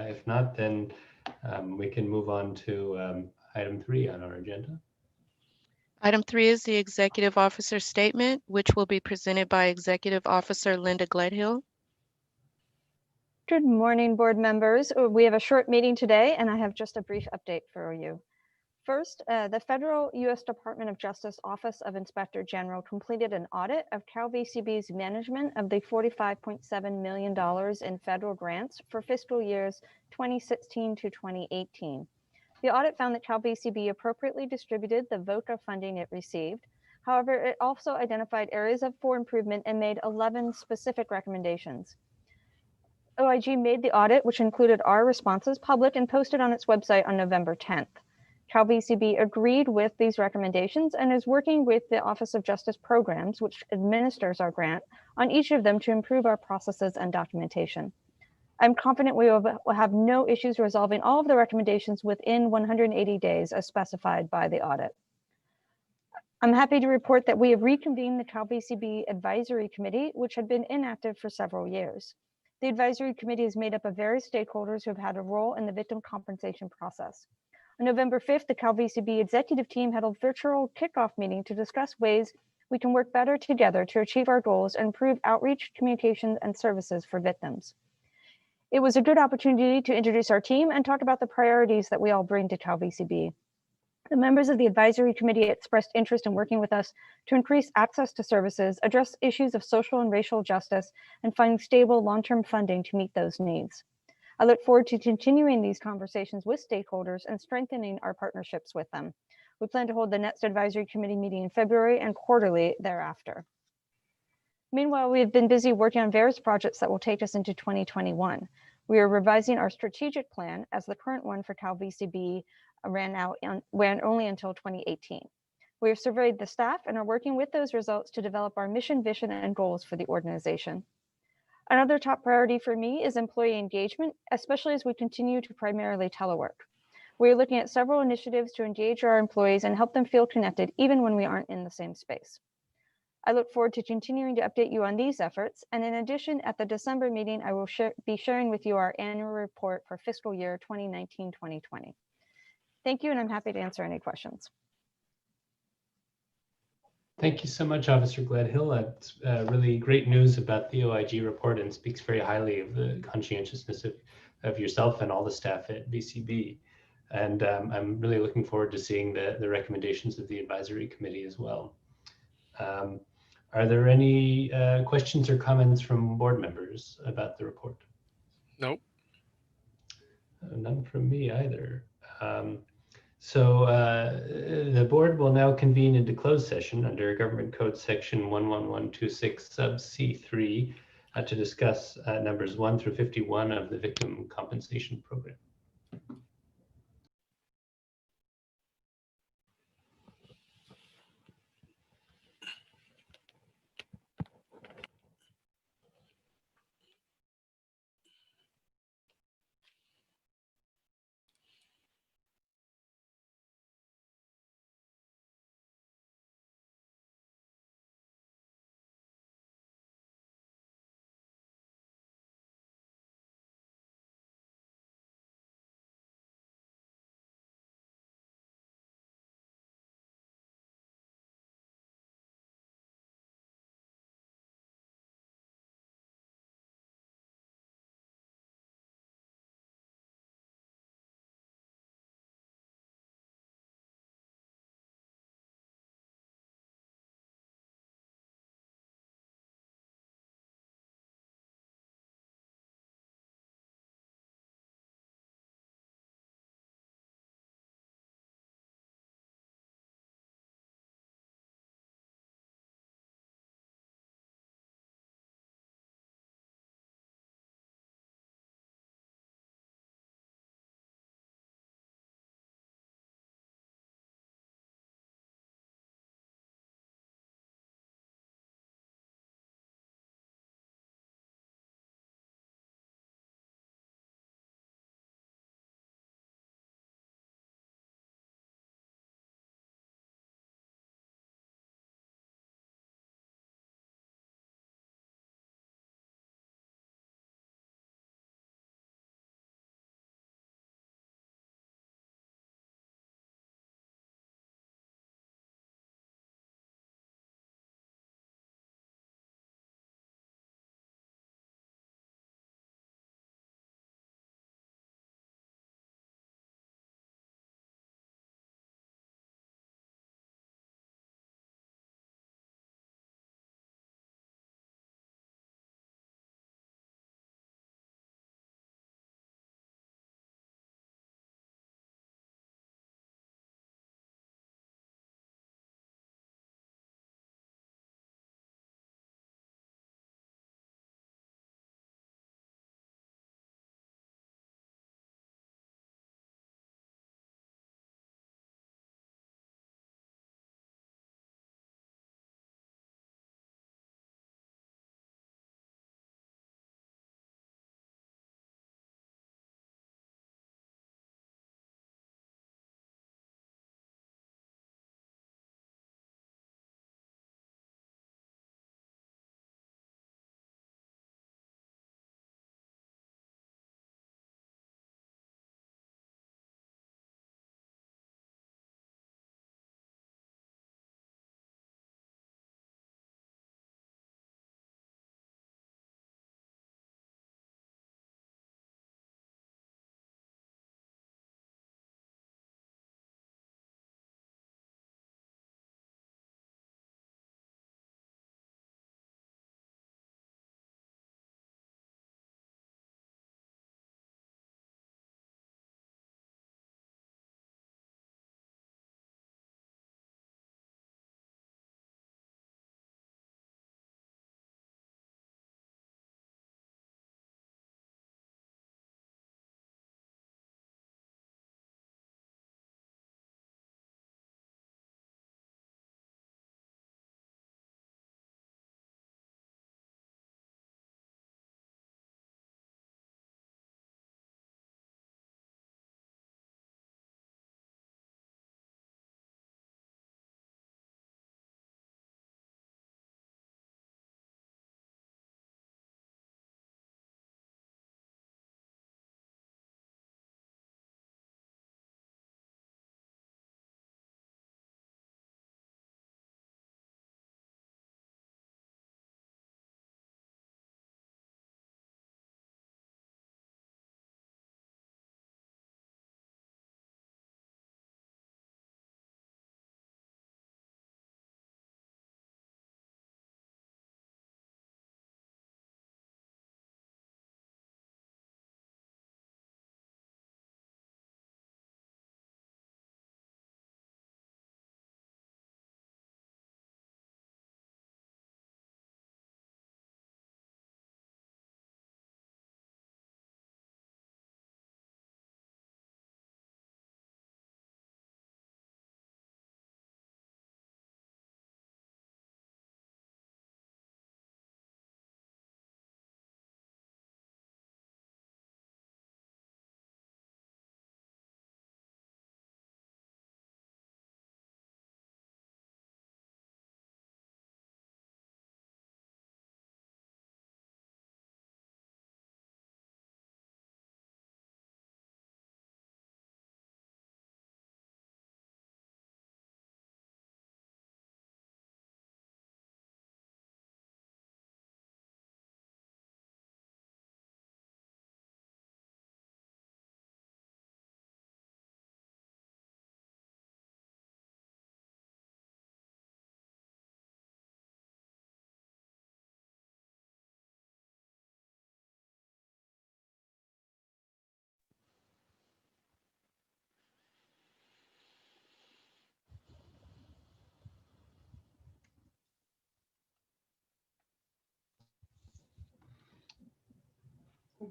If not, then we can move on to item 3 on our agenda. Item 3 is the Executive Officer Statement, which will be presented by Executive Officer Linda Gledhill. Good morning, board members. We have a short meeting today, and I have just a brief update for you. First, the Federal U.S. Department of Justice Office of Inspector General completed an audit of CalVCB's management of the $45.7 million in federal grants for fiscal years 2016 to 2018. The audit found that CalVCB appropriately distributed the VOCA funding it received. However, it also identified areas for improvement and made 11 specific recommendations. OIG made the audit, which included our responses, public and posted on its website on November 10th. CalVCB agreed with these recommendations and is working with the Office of Justice Programs, which administers our grant, on each of them to improve our processes and documentation. I'm confident we will have no issues resolving all of the recommendations within 180 days as specified by the audit. I'm happy to report that we have reconvened the CalVCB Advisory Committee, which had been inactive for several years. The Advisory Committee is made up of various stakeholders who have had a role in the victim compensation process. On November 5th, the CalVCB executive team held a virtual kickoff meeting to discuss ways we can work better together to achieve our goals and improve outreach, communications, and services for victims. It was a good opportunity to introduce our team and talk about the priorities that we all bring to CalVCB. The members of the Advisory Committee expressed interest in working with us to increase access to services, address issues of social and racial justice, and find stable long-term funding to meet those needs. I look forward to continuing these conversations with stakeholders and strengthening our partnerships with them. We plan to hold the next Advisory Committee meeting in February and quarterly thereafter. Meanwhile, we have been busy working on various projects that will take us into 2021. We are revising our strategic plan, as the current one for CalVCB ran only until 2018. We have surveyed the staff and are working with those results to develop our mission, vision, and goals for the organization. Another top priority for me is employee engagement, especially as we continue to primarily telework. We are looking at several initiatives to engage our employees and help them feel connected even when we aren't in the same space. I look forward to continuing to update you on these efforts. And in addition, at the December meeting, I will be sharing with you our annual report for fiscal year 2019-2020. Thank you, and I'm happy to answer any questions. Thank you so much, Officer Gledhill. That's really great news about the OIG report and speaks very highly of the conscientiousness of yourself and all the staff at VCB. And I'm really looking forward to seeing the recommendations of the Advisory Committee as well. Are there any questions or comments from board members about the report? Nope. None from me either. So the board will now convene into closed session under Government Code Section 11126 sub C3 to discuss numbers 1 through 51 of the Victim Compensation Program.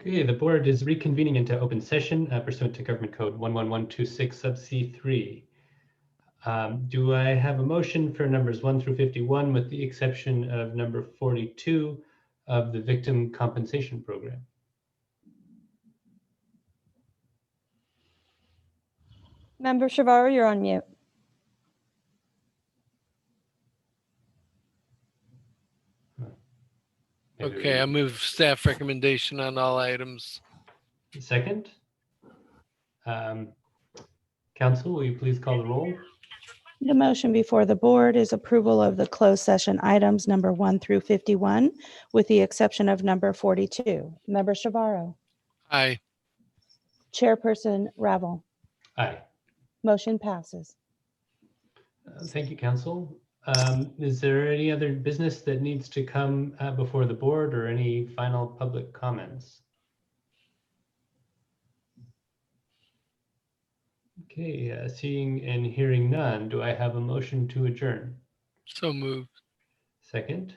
Okay, the board is reconvening into open session pursuant to Government Code 11126 sub C3. Do I have a motion for numbers 1 through 51 with the exception of number 42 of the Victim Compensation Program? Member Shavaro, you're on mute. Maybe Okay, I move staff recommendation on all items. Second. Council, will you please call the roll? The motion before the board is approval of the closed session items number 1 through 51, with the exception of number 42. Member Shavaro, Aye. Chairperson Ravel. Aye. Motion passes. Thank you, Council. Is there any other business that needs to come before the board or any final public comments? Okay, seeing and hearing none, do I have a motion to adjourn? So moved. Second.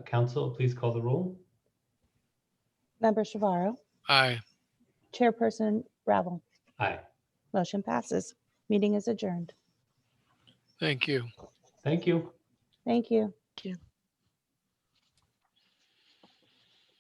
Council, please call the roll. Member Shavaro, Aye. Chairperson Ravel. Aye. Motion passes. Meeting is adjourned. Thank you. Thank you. Thank you. Thank you.